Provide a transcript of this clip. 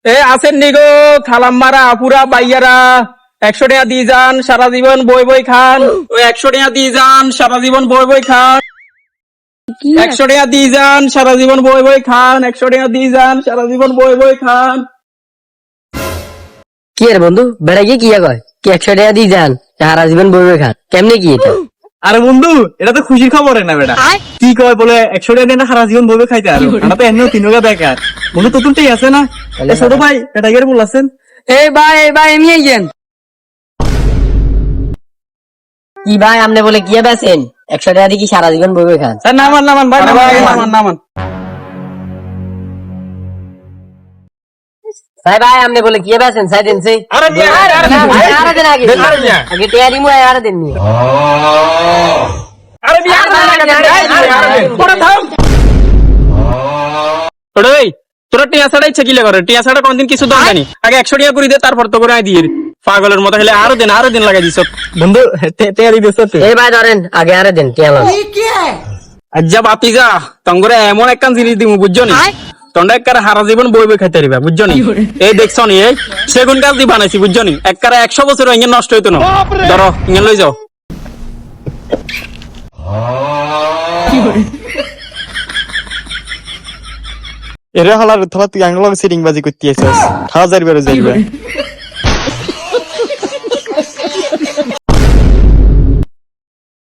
এ আছেন নি গো খালাম্মারা আপুরা বাইয়ারা 100 টাকা দিয়ে যান সারা জীবন বই বই খান। ওই 100 টাকা দিয়ে যান সারা জীবন বই বই খান। 100 টাকা দিয়ে যান সারা জীবন বই বই খান। 100 টাকা দিয়ে যান সারা জীবন বই বই খান। কি রে বন্ধু বেড়া গিয়ে কি কয় কি 100 টাকা দিয়ে যান সারা জীবন বই বই খান কেমনে কি এটা? আরে বন্ধু এটা তো খুশির খবর না বেটা। কি কয় বলে 100 টাকা দিয়ে না সারা জীবন বইবে খাইতে আর আমরা তো এমনিও 3 টাকা বেকার। বন্ধু তো তুলতেই আছে না এ ছোট ভাই এটা গের বলাছেন। এই ভাই এমনি আইছেন কি ভাই আপনি বলে কি বেছেন 100 টাকা দিয়ে কি সারা জীবন বই বই খান? নামান নামান ভাই নামান। ভাই আপনি বলে কি বেছেন সাই দেন সেই আরে আরে দেন আগে আগে টিয়া দিমু আরে দেন নি আরে তোরা টিয়া ছাড়াই ছেকিলে করে টিয়া ছাড়া কোনদিন কিছু দরকার নেই। আগে 100 টাকা করে দে তারপর তো করে দিয়ে পাগলের মতো খেলে আরো দিন লাগাই দিছ বন্ধু তেয়ারি দিছ তো। এই ভাই ধরেন আগে আরে দেন টিয়া লন আজ্জা বাতি যা তঙ্গরে এমন একটা জিনিস দিমু বুঝছো নি তোমরা একবারে হারা জীবন বই বই খাইতে পারিবা বুঝছো নি। এই দেখছো নি এই সেগুন গাছ দিয়ে বানাইছি বুঝছো নি একবারে 100 বছর ইঞ্জিন নষ্ট হইতো না। ধরো ইঞ্জিন লই যাও। এরে হলার তোরা তুই আঙ্গুল সেটিং বাজি করতে আছিস খাওয়া যাইবে